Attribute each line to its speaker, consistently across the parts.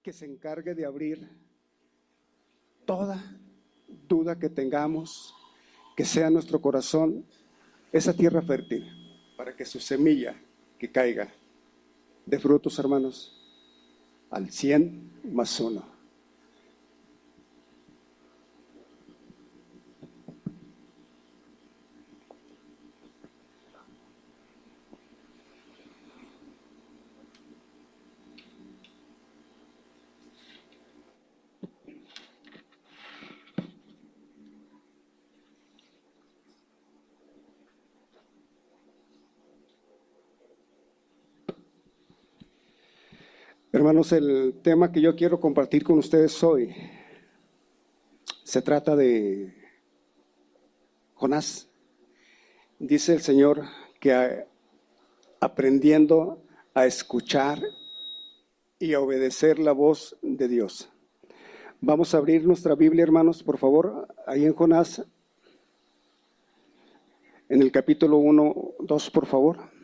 Speaker 1: que se encargue de abrir toda duda que tengamos, que sea nuestro corazón esa tierra fértil, para que su semilla que caiga de frutos, hermanos, al 100+1. Hermanos, el tema que yo quiero compartir con ustedes hoy se trata de Jonás. Dice el Señor que aprendiendo a escuchar y a obedecer la voz de Dios. Vamos a abrir nuestra Biblia, hermanos, por favor, ahí en Jonás, en el capítulo 1, 2, por favor.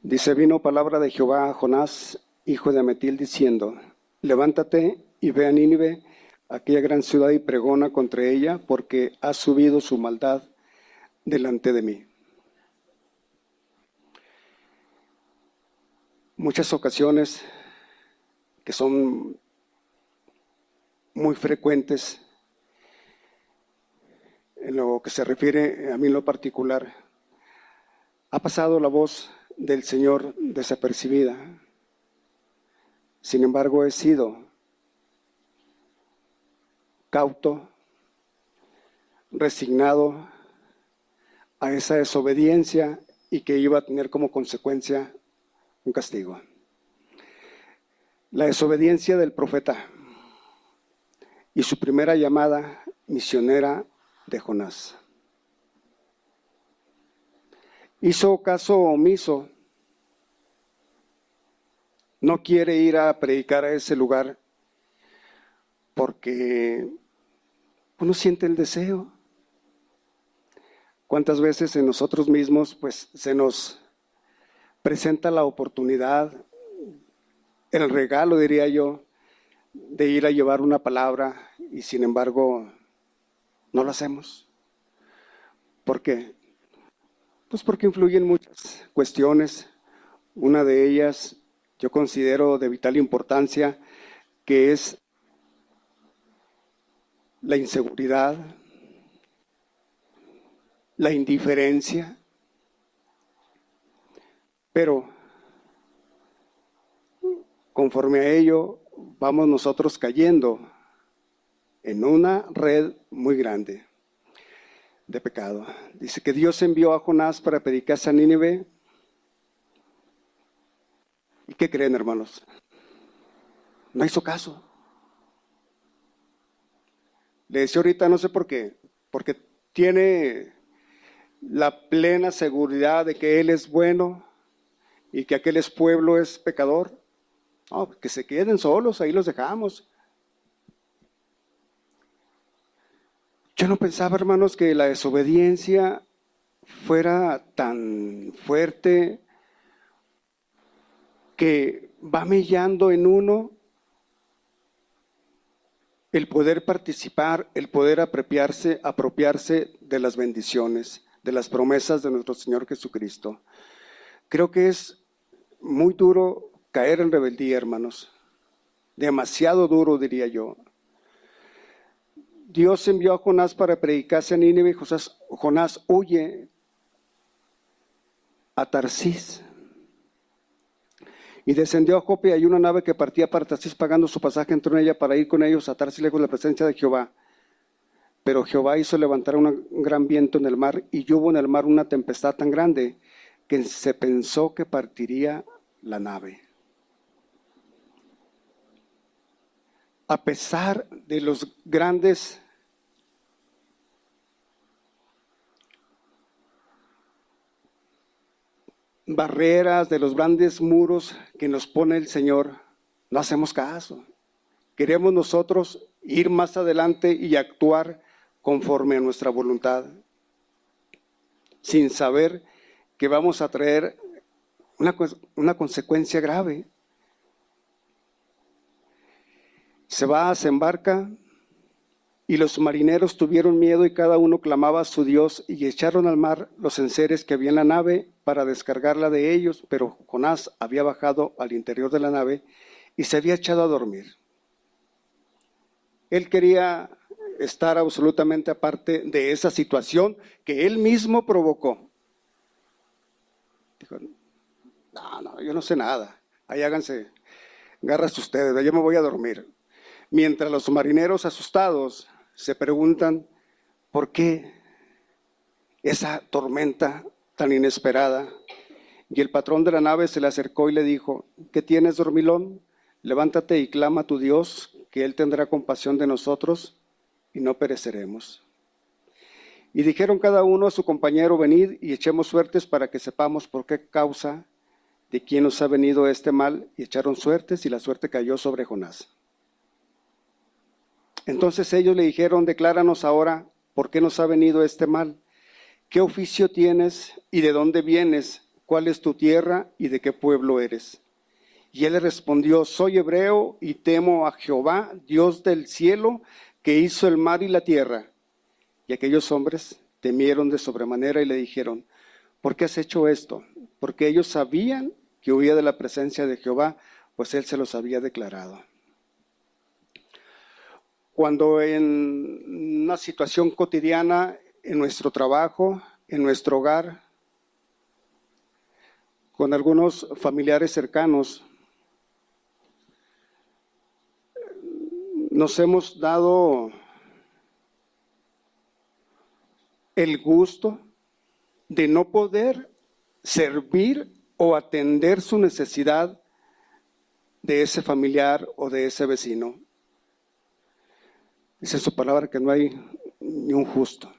Speaker 1: Dice, vino palabra de Jehová a Jonás, hijo de Amital, diciendo, levántate y ve a Nínive, aquella gran ciudad, y pregona contra ella, porque ha subido su maldad delante de mí. Muchas ocasiones que son muy frecuentes en lo que se refiere a mí en lo particular, ha pasado la voz del Señor desapercibida. Sin embargo, he sido cauto, resignado a esa desobediencia y que iba a tener como consecuencia un castigo. La desobediencia del profeta y su primera llamada misionera de Jonás. Hizo caso omiso, no quiere ir a predicar a ese lugar porque uno siente el deseo. ¿Cuántas veces en nosotros mismos pues se nos presenta la oportunidad, el regalo, diría yo, de ir a llevar una palabra y sin embargo no lo hacemos? ¿Por qué? Pues porque influyen muchas cuestiones. Una de ellas yo considero de vital importancia, que es la inseguridad, la indiferencia. Pero conforme a ello vamos nosotros cayendo en una red muy grande de pecado. Dice que Dios envió a Jonás para predicar a Nínive. ¿Y qué creen, hermanos? No hizo caso. Le decía ahorita, no sé por qué, porque tiene la plena seguridad de que Él es bueno y que aquel pueblo es pecador. No, que se queden solos, ahí los dejamos. Yo no pensaba, hermanos, que la desobediencia fuera tan fuerte que va mellando en uno el poder participar, el poder apropiarse de las bendiciones, de las promesas de nuestro Señor Jesucristo. Creo que es muy duro caer en rebeldía, hermanos. Demasiado duro, diría yo. Dios envió a Jonás para predicarse a Nínive y Jonás huye a Tarsís. Y descendió a Jope, y hay una nave que partía para Tarsís, pagando su pasaje, entró en ella para ir con ellos a Tarsís, lejos de la presencia de Jehová. Pero Jehová hizo levantar un gran viento en el mar, y hubo en el mar una tempestad tan grande que se pensó que partiría la nave. A pesar de los grandes barreras, de los grandes muros que nos pone el Señor, no hacemos caso. Queremos nosotros ir más adelante y actuar conforme a nuestra voluntad, sin saber que vamos a traer una consecuencia grave. Se embarca y los marineros tuvieron miedo y cada uno clamaba a su Dios y echaron al mar los enseres que había en la nave para descargarla de ellos, pero Jonás había bajado al interior de la nave y se había echado a dormir. Él quería estar absolutamente aparte de esa situación que él mismo provocó. Dijo, no, yo no sé nada, ahí háganse garras ustedes, yo me voy a dormir. Mientras los marineros asustados se preguntan por qué esa tormenta tan inesperada. Y el patrón de la nave se le acercó y le dijo, ¿qué tienes, dormilón? Levántate y clama a tu Dios, que Él tendrá compasión de nosotros y no pereceremos. Y dijeron cada uno a su compañero, venid y echemos suertes para que sepamos por qué causa de quién nos ha venido este mal. Y echaron suertes y la suerte cayó sobre Jonás. Entonces ellos le dijeron, decláranos ahora por qué nos ha venido este mal. ¿Qué oficio tienes y de dónde vienes? ¿Cuál es tu tierra y de qué pueblo eres? Y él le respondió, soy hebreo y temo a Jehová, Dios del cielo, que hizo el mar y la tierra. Y aquellos hombres temieron de sobremanera y le dijeron, ¿por qué has hecho esto? Porque ellos sabían que huía de la presencia de Jehová, pues él se los había declarado. Cuando en una situación cotidiana, en nuestro trabajo, en nuestro hogar, con algunos familiares cercanos, nos hemos dado el gusto de no poder servir o atender su necesidad de ese familiar o de ese vecino. Dice en su palabra que no hay ni un justo.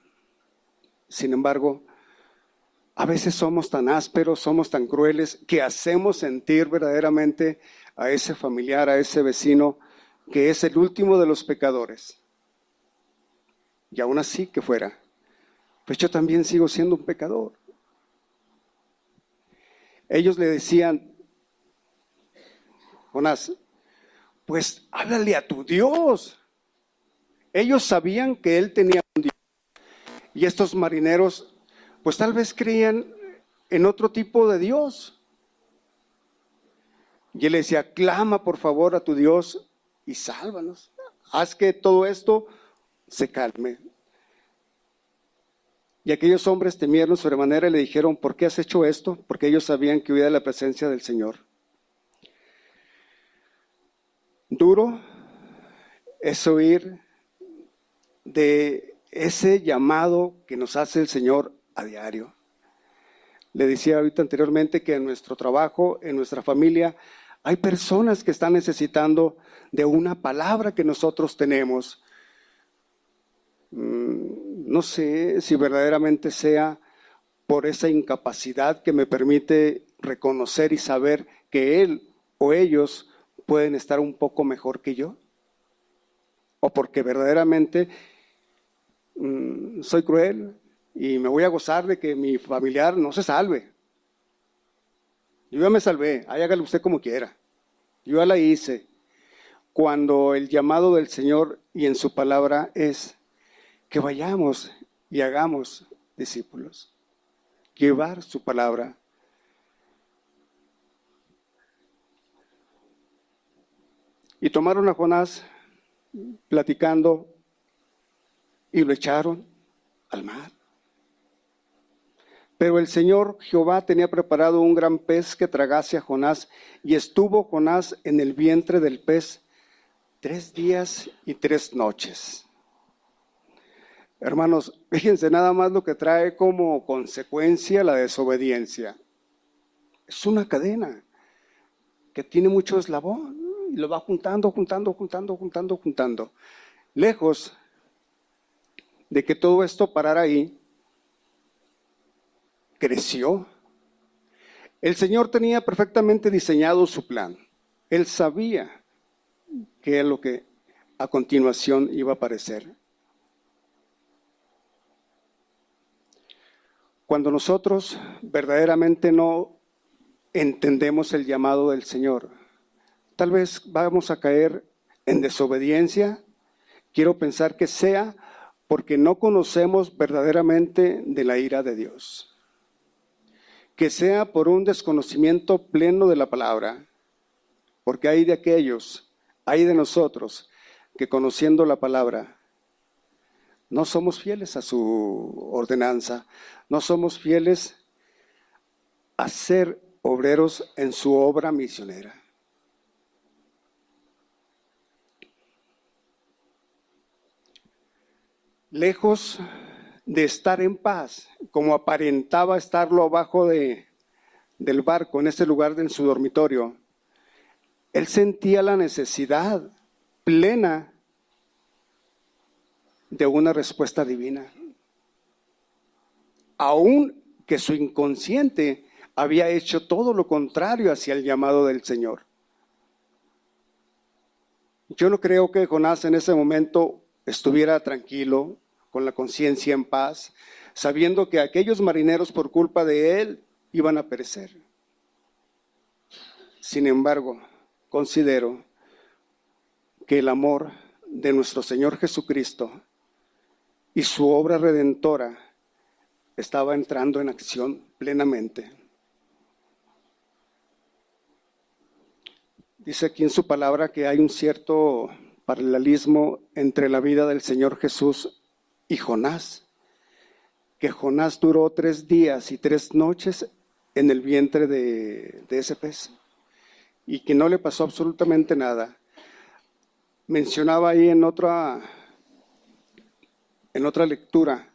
Speaker 1: Sin embargo, a veces somos tan ásperos, somos tan crueles, que hacemos sentir verdaderamente a ese familiar, a ese vecino, que es el último de los pecadores. Y aún así que fuera, pues yo también sigo siendo un pecador. Ellos le decían, Jonás, pues háblale a tu Dios. Ellos sabían que él tenía un Dios. Y estos marineros, pues tal vez creían en otro tipo de Dios. Y él le decía, clama por favor a tu Dios y sálvanos. Haz que todo esto se calme. Y aquellos hombres temieron sobremanera y le dijeron, ¿por qué has hecho esto? Porque ellos sabían que huía de la presencia del Señor. Duro es oír de ese llamado que nos hace el Señor a diario. Le decía ahorita anteriormente que en nuestro trabajo, en nuestra familia, hay personas que están necesitando de una palabra que nosotros tenemos. No sé si verdaderamente sea por esa incapacidad que me permite reconocer y saber que él o ellos pueden estar un poco mejor que yo, o porque verdaderamente soy cruel y me voy a gozar de que mi familiar no se salve. Yo ya me salvé, ahí hágalo usted como quiera. Yo ya la hice. Cuando el llamado del Señor y en su palabra es que vayamos y hagamos discípulos. Llevar su palabra. Y tomaron a Jonás platicando y lo echaron al mar. Pero el Señor Jehová tenía preparado un gran pez que tragase a Jonás, y estuvo Jonás en el vientre del pez 3 días y 3 noches. Hermanos, fíjense nada más lo que trae como consecuencia la desobediencia. Es una cadena que tiene mucho eslabón y lo va juntando. Lejos de que todo esto parara ahí, creció El Señor tenía perfectamente diseñado su plan. Él sabía qué es lo que a continuación iba a aparecer. Cuando nosotros verdaderamente no entendemos el llamado del Señor, tal vez vamos a caer en desobediencia. Quiero pensar que sea porque no conocemos verdaderamente de la ira de Dios. Que sea por un desconocimiento pleno de la palabra, porque hay de aquellos, hay de nosotros, que conociendo la palabra, no somos fieles a su ordenanza, no somos fieles a ser obreros en su obra misionera. Lejos de estar en paz, como aparentaba estarlo abajo del barco, en ese lugar en su dormitorio, él sentía la necesidad plena de una respuesta divina. Aún que su inconsciente había hecho todo lo contrario hacia el llamado del Señor. Yo no creo que Jonás en ese momento estuviera tranquilo, con la conciencia en paz, sabiendo que aquellos marineros por culpa de él iban a perecer. Sin embargo, considero que el amor de nuestro Señor Jesucristo y su obra redentora estaba entrando en acción plenamente. Dice aquí en su palabra que hay un cierto paralelismo entre la vida del Señor Jesús y Jonás, que Jonás duró 3 días y 3 noches en el vientre de ese pez y que no le pasó absolutamente nada. Mencionaba ahí en otra lectura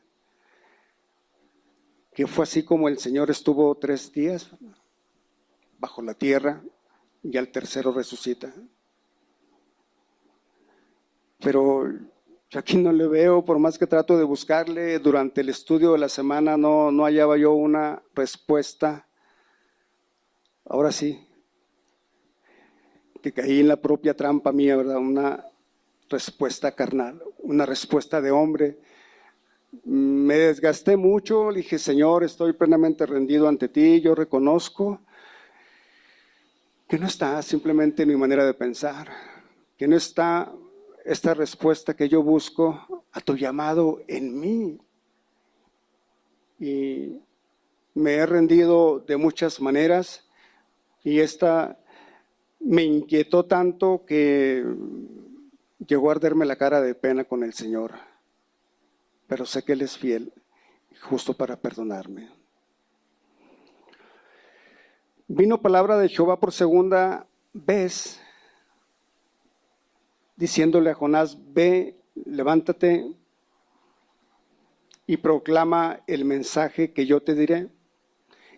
Speaker 1: que fue así como el Señor estuvo 3 días bajo la tierra y al tercero resucita. Pero yo aquí no le veo, por más que trato de buscarle durante el estudio de la semana, no hallaba yo una respuesta. Ahora sí, que caí en la propia trampa mía, ¿verdad? Una respuesta carnal, una respuesta de hombre. Me desgasté mucho, le dije, Señor, estoy plenamente rendido ante ti, yo reconozco que no está simplemente mi manera de pensar, que no está esta respuesta que yo busco a tu llamado en mí. Y me he rendido de muchas maneras y esta me inquietó tanto que llegó a arderme la cara de pena con el Señor. Pero sé que Él es fiel, justo para perdonarme. Vino palabra de Jehová por segunda vez, diciéndole a Jonás, ve, levántate y proclama el mensaje que yo te diré.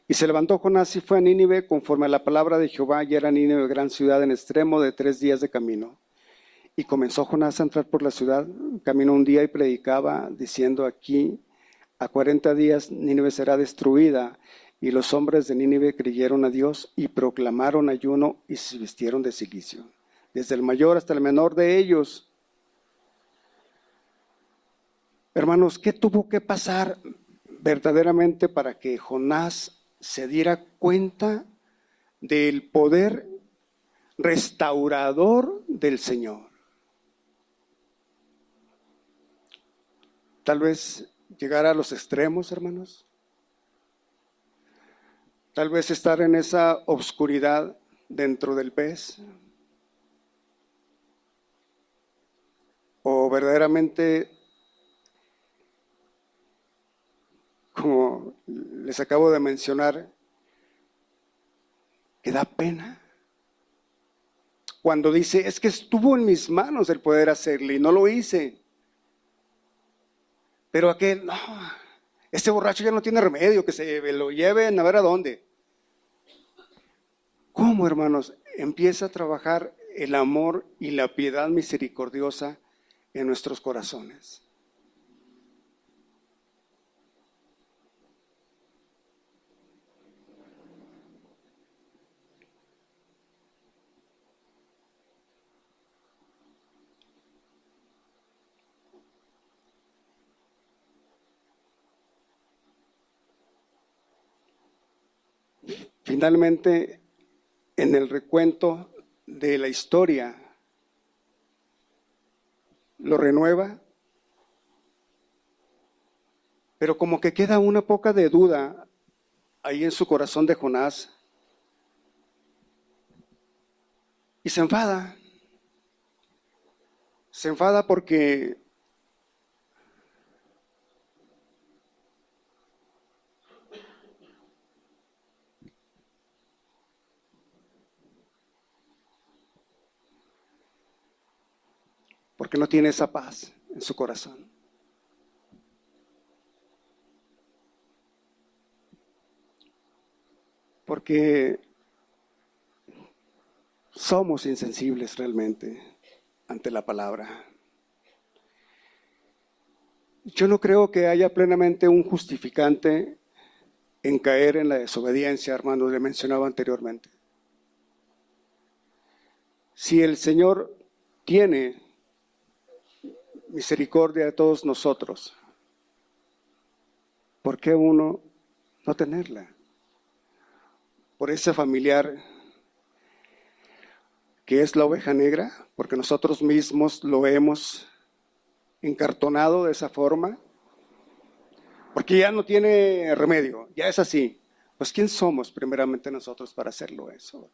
Speaker 1: Y se levantó Jonás y fue a Nínive conforme a la palabra de Jehová, y era Nínive gran ciudad en extremo de 3 días de camino. Y comenzó Jonás a entrar por la ciudad, caminó un día y predicaba, diciendo, aquí a 40 días Nínive será destruida. Y los hombres de Nínive creyeron a Dios y proclamaron ayuno y se vistieron de cilicio, desde el mayor hasta el menor de ellos. Hermanos, ¿qué tuvo que pasar verdaderamente para que Jonás se diera cuenta del poder restaurador del Señor? Tal vez llegar a los extremos, hermanos. Tal vez estar en esa oscuridad dentro del pez. O verdaderamente, como les acabo de mencionar, que da pena. Cuando dice, es que estuvo en mis manos el poder hacerle y no lo hice. Pero aquel, no, este borracho ya no tiene remedio, que se lo lleven a ver a dónde. ¿Cómo, hermanos? Empieza a trabajar el amor y la piedad misericordiosa en nuestros corazones. finalmente en el recuento de la historia lo renueva, pero como que queda una poca de duda ahí en su corazón de Jonás y se enfada. Se enfada porque no tiene esa paz en su corazón. Porque somos insensibles realmente ante la palabra. Yo no creo que haya plenamente un justificante en caer en la desobediencia, hermano, le mencionaba anteriormente. Si el Señor tiene misericordia de todos nosotros, ¿por qué uno no tenerla? Por ese familiar que es la oveja negra, porque nosotros mismos lo hemos encartonado de esa forma, porque ya no tiene remedio, ya es así. Pues ¿quién somos primeramente nosotros para hacerlo eso?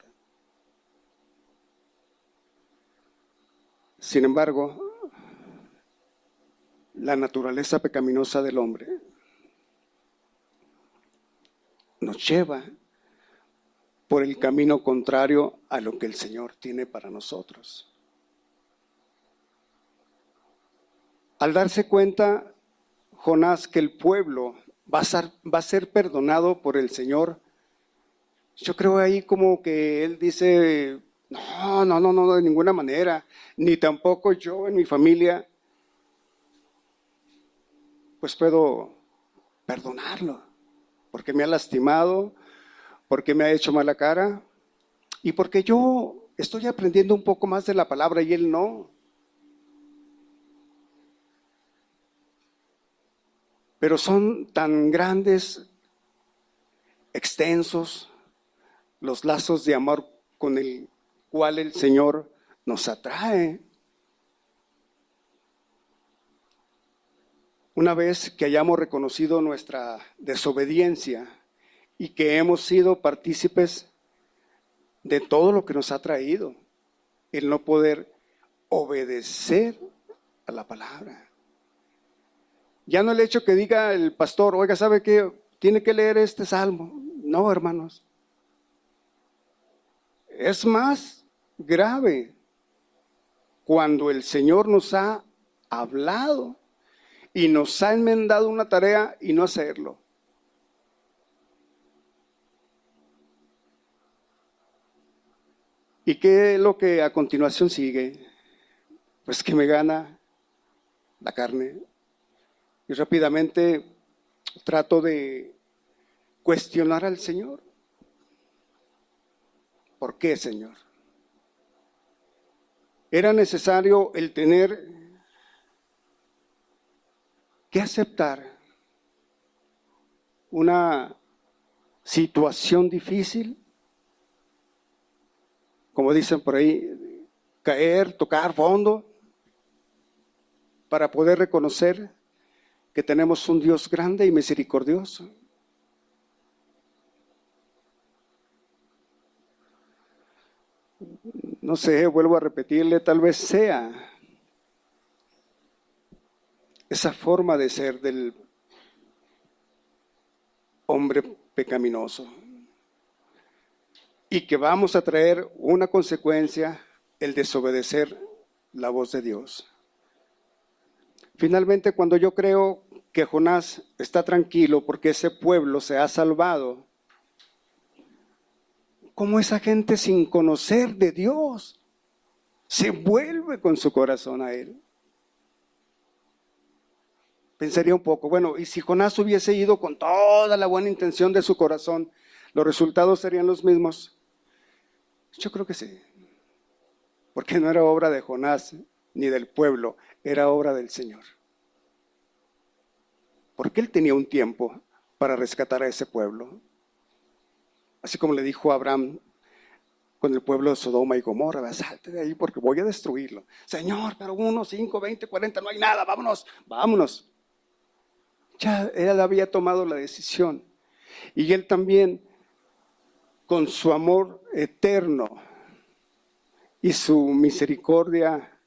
Speaker 1: Sin embargo, la naturaleza pecaminosa del hombre nos lleva por el camino contrario a lo que el Señor tiene para nosotros. Al darse cuenta Jonás que el pueblo va a ser perdonado por el Señor, yo creo ahí como que él dice, no, de ninguna manera, ni tampoco yo en mi familia, pues puedo perdonarlo, porque me ha lastimado, porque me ha hecho mala cara y porque yo estoy aprendiendo un poco más de la palabra y él no. Pero son tan grandes, extensos, los lazos de amor con el cual el Señor nos atrae. Una vez que hayamos reconocido nuestra desobediencia y que hemos sido partícipes de todo lo que nos ha traído, el no poder obedecer a la palabra. Ya no el hecho que diga el pastor, oiga, ¿sabe qué? Tiene que leer este salmo. No, hermanos. Es más grave cuando el Señor nos ha hablado y nos ha enmendado una tarea y no hacerlo. ¿Y qué es lo que a continuación sigue? Pues que me gana la carne. Y rápidamente trato de cuestionar al Señor. ¿Por qué, Señor? Era necesario el tener que aceptar una situación difícil, como dicen por ahí, caer, tocar fondo, para poder reconocer que tenemos un Dios grande y misericordioso. No sé, vuelvo a repetirle, tal vez sea esa forma de ser del hombre pecaminoso y que vamos a traer una consecuencia, el desobedecer la voz de Dios. Finalmente, cuando yo creo que Jonás está tranquilo porque ese pueblo se ha salvado, ¿cómo esa gente sin conocer de Dios se vuelve con su corazón a Él? Pensaría un poco, bueno, y si Jonás hubiese ido con toda la buena intención de su corazón, ¿los resultados serían los mismos? Yo creo que sí, porque no era obra de Jonás ni del pueblo, era obra del Señor. Porque Él tenía un tiempo para rescatar a ese pueblo. así como le dijo a Abraham con el pueblo de Sodoma y Gomorra: salte de ahí porque voy a destruirlo. Señor, pero 1, 5, 20, 40, no hay nada, vámonos, vámonos. Ya él había tomado la decisión. Y él también, con su amor eterno y su misericordia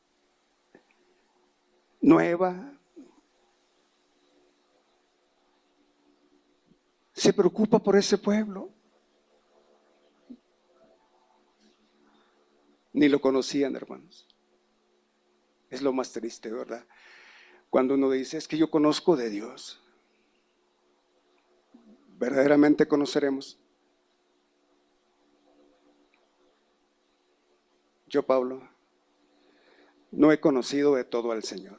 Speaker 1: nueva, se preocupa por ese pueblo. Ni lo conocían, hermanos. Es lo más triste, ¿verdad? Cuando uno dice: es que yo conozco de Dios. ¿Verdaderamente conoceremos? Yo, Pablo, no he conocido de todo al Señor.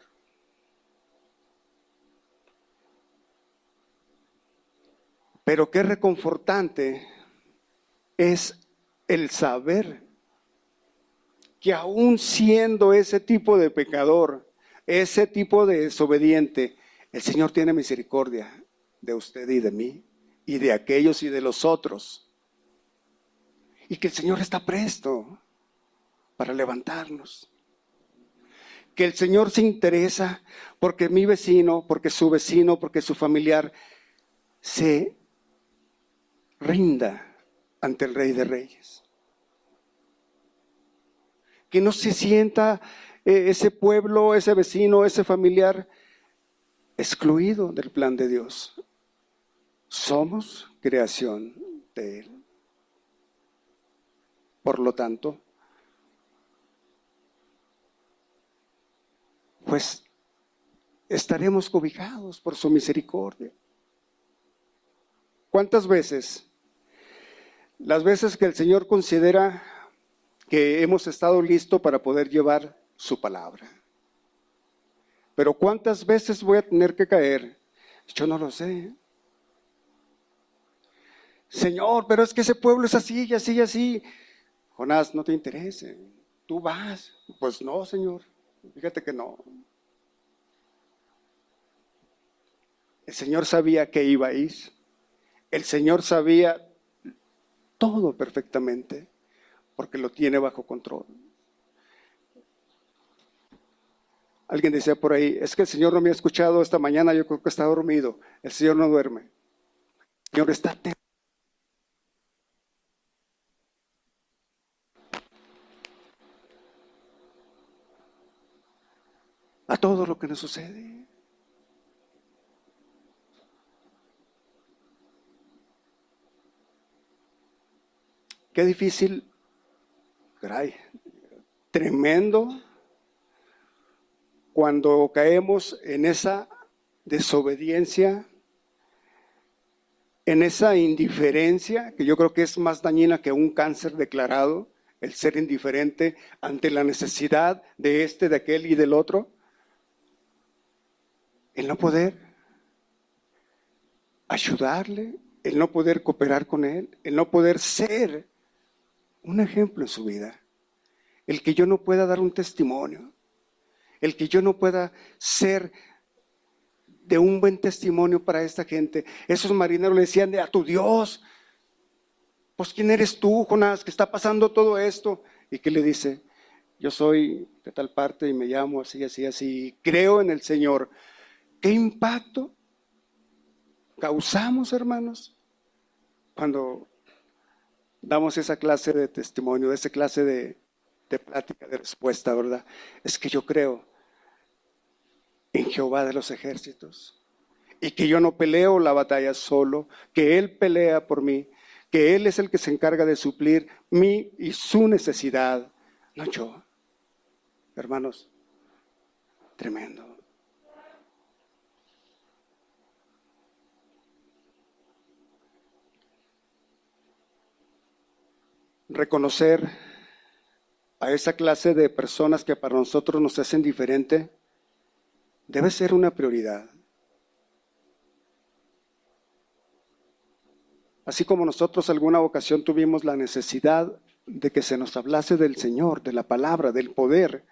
Speaker 1: Pero qué reconfortante es el saber que aún siendo ese tipo de pecador, ese tipo de desobediente, el Señor tiene misericordia de usted y de mí, y de aquellos y de los otros. Y que el Señor está presto para levantarnos. Que el Señor se interesa porque mi vecino, porque su vecino, porque su familiar se rinda ante el Rey de Reyes. Que no se sienta ese pueblo, ese vecino, ese familiar excluido del plan de Dios. Somos creación de Él. Por lo tanto, pues estaremos cobijados por su misericordia. ¿Cuántas veces? Las veces que el Señor considera que hemos estado listos para poder llevar su palabra. Pero ¿cuántas veces voy a tener que caer? Yo no lo sé. Señor, pero es que ese pueblo es así y así y así. Jonás, no te interese. Tú vas. Pues no, Señor. Fíjate que no. El Señor sabía que iba a ir. El Señor sabía todo perfectamente, porque lo tiene bajo control. Alguien decía por ahí: es que el Señor no me ha escuchado esta mañana, yo creo que está dormido. El Señor no duerme. El Señor está atento a todo lo que nos sucede. Qué difícil, caray, tremendo, cuando caemos en esa desobediencia, en esa indiferencia, que yo creo que es más dañina que un cáncer declarado, el ser indiferente ante la necesidad de este, de aquel y del otro, el no poder ayudarle, el no poder cooperar con él, el no poder ser un ejemplo en su vida, el que yo no pueda dar un testimonio, el que yo no pueda ser de un buen testimonio para esta gente. Esos marineros le decían: a tu Dios. Pues ¿quién eres tú, Jonás, que está pasando todo esto? ¿Y qué le dice? Yo soy de tal parte y me llamo así, así, así, creo en el Señor. ¿Qué impacto causamos, hermanos, cuando damos esa clase de testimonio, esa clase de plática, de respuesta, ¿verdad? Es que yo creo en Jehová de los ejércitos y que yo no peleo la batalla solo, que Él pelea por mí, que Él es el que se encarga de suplir mi y su necesidad, no yo. Hermanos, tremendo. Reconocer a esa clase de personas que para nosotros nos hacen diferente debe ser una prioridad. Así como nosotros alguna ocasión tuvimos la necesidad de que se nos hablase del Señor, de la palabra, del poder,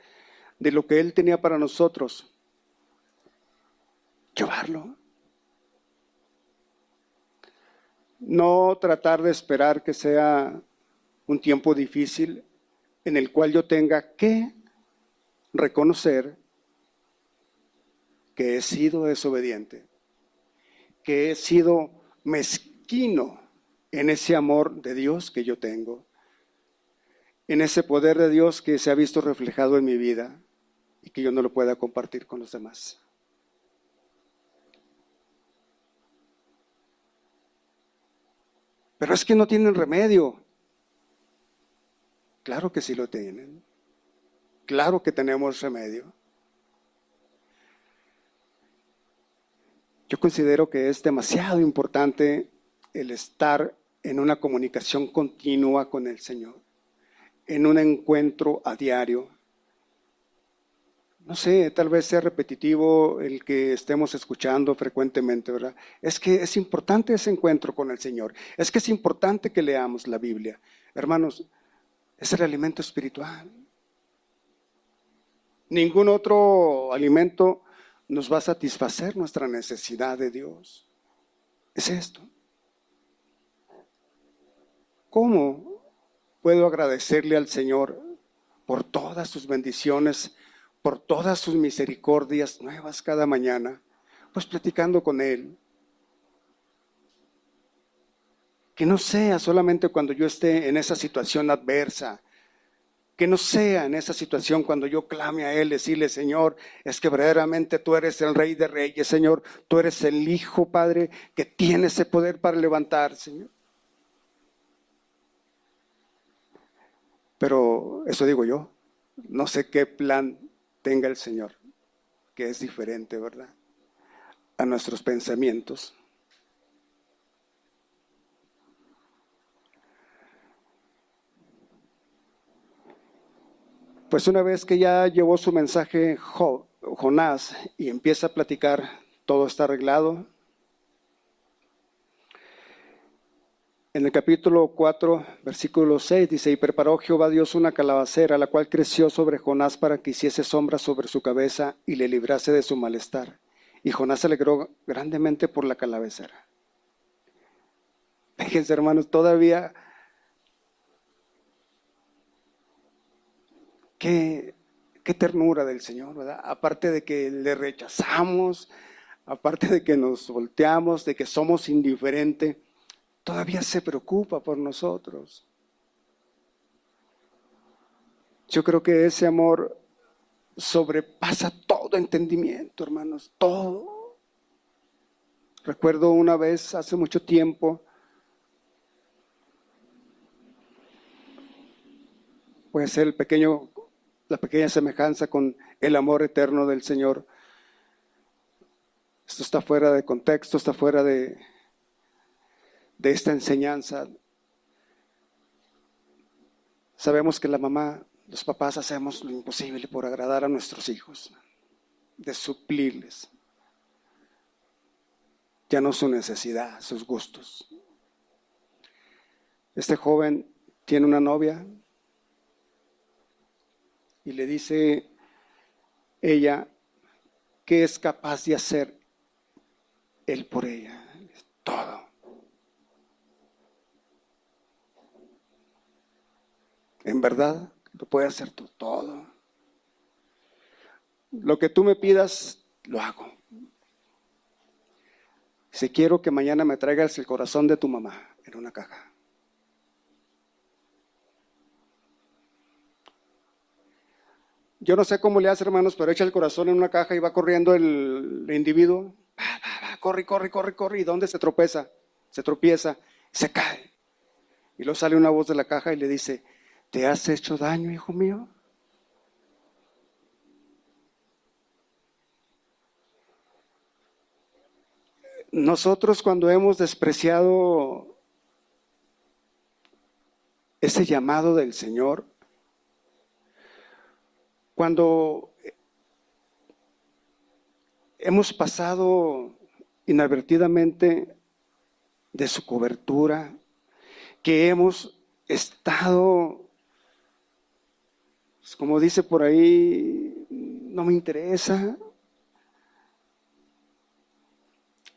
Speaker 1: de lo que Él tenía para nosotros, llevarlo. No tratar de esperar que sea un tiempo difícil en el cual yo tenga que reconocer que he sido desobediente, que he sido mezquino en ese amor de Dios que yo tengo, en ese poder de Dios que se ha visto reflejado en mi vida y que yo no lo pueda compartir con los demás. Pero es que no tienen remedio. Claro que sí lo tienen. Claro que tenemos remedio. Yo considero que es demasiado importante el estar en una comunicación continua con el Señor, en un encuentro a diario. No sé, tal vez sea repetitivo el que estemos escuchando frecuentemente, ¿verdad? Es que es importante ese encuentro con el Señor. Es que es importante que leamos la Biblia. Hermanos, es el alimento espiritual. Ningún otro alimento nos va a satisfacer nuestra necesidad de Dios. Es esto. ¿Cómo puedo agradecerle al Señor por todas sus bendiciones, por todas sus misericordias nuevas cada mañana? Pues platicando con Él. Que no sea solamente cuando yo esté en esa situación adversa, que no sea en esa situación cuando yo clame a Él, decirle: Señor, es que verdaderamente tú eres el Rey de Reyes, Señor, tú eres el Hijo, Padre, que tiene ese poder para levantar, Señor. Pero eso digo yo, no sé qué plan tenga el Señor, que es diferente, ¿verdad?, a nuestros pensamientos. Pues una vez que ya llevó su mensaje Jonás y empieza a platicar, todo está arreglado. En el capítulo 4, versículo 6 dice: y preparó Jehová Dios una calabacera, la cual creció sobre Jonás para que hiciese sombra sobre su cabeza y le librase de su malestar. Y Jonás se alegró grandemente por la calabacera. Fíjense, hermanos, todavía qué ternura del Señor, ¿verdad? Aparte de que le rechazamos, aparte de que nos volteamos, de que somos indiferentes, todavía se preocupa por nosotros. Yo creo que ese amor sobrepasa todo entendimiento, hermanos, todo. Recuerdo una vez, hace mucho tiempo, pues la pequeña semejanza con el amor eterno del Señor. Esto está fuera de contexto, está fuera de esta enseñanza. Sabemos que la mamá, los papás hacemos lo imposible por agradar a nuestros hijos, de suplirles ya no su necesidad, sus gustos. Este joven tiene una novia y le dice ella qué es capaz de hacer él por ella. Todo. En verdad, lo puede hacer tú, todo. Lo que tú me pidas, lo hago. Si quiero que mañana me traigas el corazón de tu mamá en una caja. Yo no sé cómo le hace, hermanos, pero echa el corazón en una caja y va corriendo el individuo. Corre, corre, corre, corre. ¿Y dónde se tropeza? Se tropieza, se cae. Y luego sale una voz de la caja y le dice: ¿te has hecho daño, hijo mío? Nosotros, cuando hemos despreciado ese llamado del Señor, cuando hemos pasado inadvertidamente de su cobertura, que hemos estado, pues, como dice por ahí, no me interesa,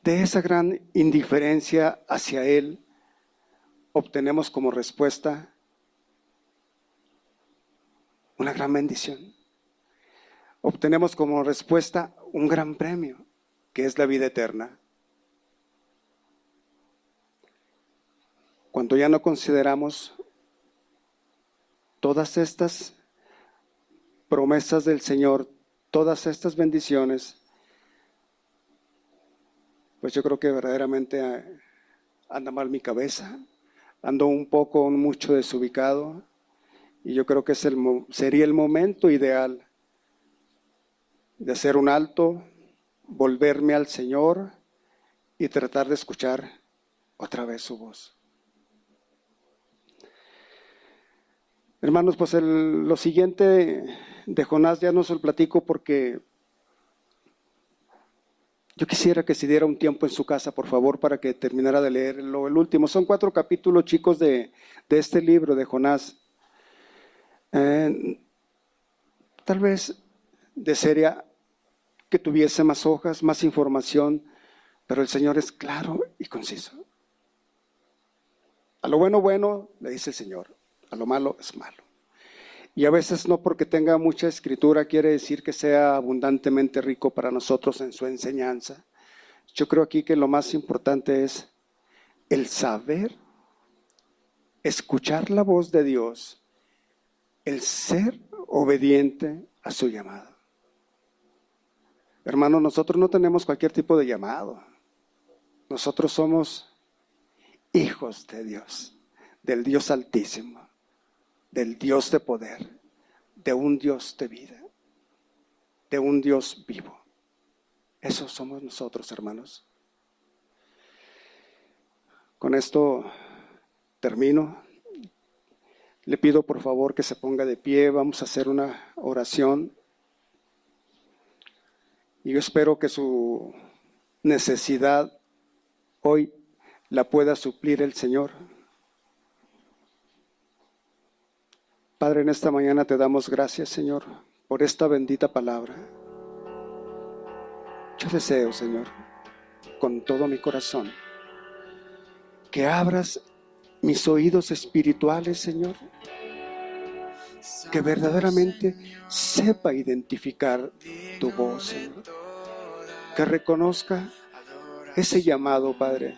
Speaker 1: de esa gran indiferencia hacia Él, obtenemos como respuesta una gran bendición. Obtenemos como respuesta un gran premio, que es la vida eterna. Cuando ya no consideramos todas estas promesas del Señor, todas estas bendiciones, pues yo creo que verdaderamente anda mal mi cabeza, ando un poco, mucho desubicado, y yo creo que sería el momento ideal de hacer un alto, volverme al Señor y tratar de escuchar otra vez su voz. Hermanos, pues lo siguiente de Jonás ya no se lo platico porque yo quisiera que se diera un tiempo en su casa, por favor, para que terminara de leerlo. El último, son 4 capítulos, chicos, de este libro de Jonás. Tal vez desearía que tuviese más hojas, más información, pero el Señor es claro y conciso. A lo bueno, bueno, le dice el Señor. A lo malo es malo. Y a veces no porque tenga mucha escritura quiere decir que sea abundantemente rico para nosotros en su enseñanza. Yo creo aquí que lo más importante es el saber escuchar la voz de Dios, el ser obediente a su llamado. Hermanos, nosotros no tenemos cualquier tipo de llamado. Nosotros somos hijos de Dios, del Dios Altísimo, del Dios de poder, de un Dios de vida, de un Dios vivo. Esos somos nosotros, hermanos. Con esto termino. Le pido por favor que se ponga de pie, vamos a hacer una oración. Y yo espero que su necesidad hoy la pueda suplir el Señor. Padre, en esta mañana te damos gracias, Señor, por esta bendita palabra. Yo deseo, Señor, con todo mi corazón, que abras mis oídos espirituales, Señor, que verdaderamente sepa identificar tu voz, Señor, que reconozca ese llamado, Padre,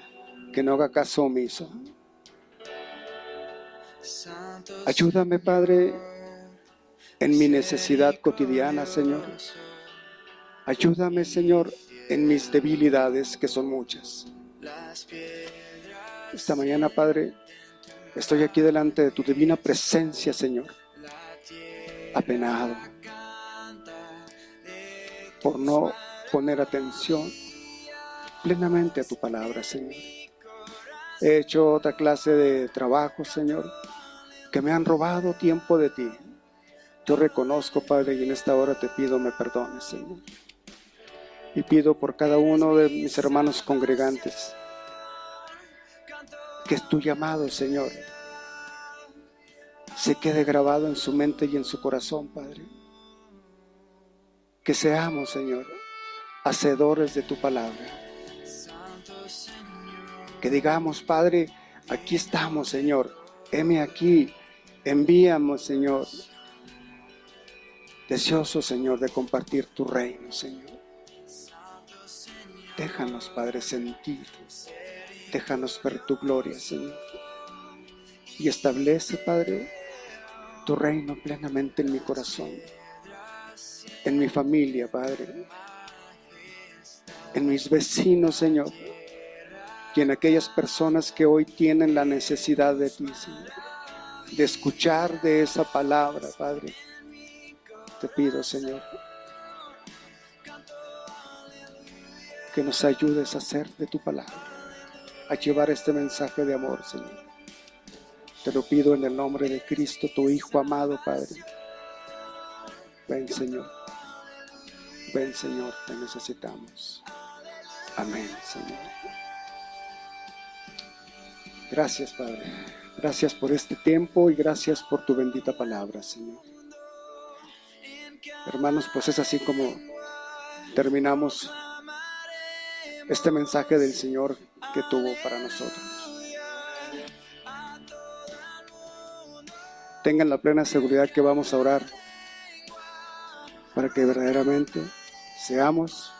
Speaker 1: que no haga caso omiso. Ayúdame, Padre, en mi necesidad cotidiana, Señor. Ayúdame, Señor, en mis debilidades, que son muchas. Esta mañana, Padre, estoy aquí delante de tu divina presencia, Señor, apenado por no poner atención plenamente a tu palabra, Señor. He hecho otra clase de trabajo, Señor, que me han robado tiempo de ti. Yo reconozco, Padre, y en esta hora te pido me perdones, Señor. Y pido por cada uno de mis hermanos congregantes que tu llamado, Señor, se quede grabado en su mente y en su corazón, Padre. Que seamos, Señor, hacedores de tu palabra. Que digamos, Padre, aquí estamos, Señor, heme aquí, envíamos, Señor, deseoso, Señor, de compartir tu reino, Señor. Déjanos, Padre, sentir, déjanos ver tu gloria, Señor, y establece, Padre, tu reino plenamente en mi corazón, en mi familia, Padre, en mis vecinos, Señor, y en aquellas personas que hoy tienen la necesidad de ti, Señor, de escuchar de esa palabra, Padre. Te pido, Señor, que nos ayudes a hacer de tu palabra, a llevar este mensaje de amor, Señor. Te lo pido en el nombre de Cristo, tu Hijo amado, Padre. Ven, Señor. Ven, Señor, te necesitamos. Amén, Señor. Gracias, Padre. Gracias por este tiempo y gracias por tu bendita palabra, Señor. Hermanos, pues es así como terminamos este mensaje del Señor que tuvo para nosotros. tengan la plena seguridad que vamos a orar para que verdaderamente seamos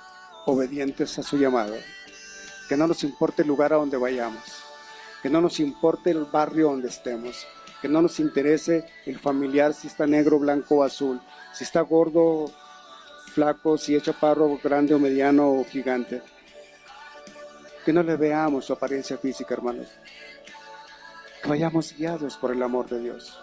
Speaker 1: obedientes a su llamado. Que no nos importe el lugar a donde vayamos, que no nos importe el barrio donde estemos, que no nos interese el familiar si está negro, blanco o azul, si está gordo, flaco, si es chaparro, grande o mediano o gigante. Que no le veamos su apariencia física, hermanos. Que vayamos guiados por el amor de Dios.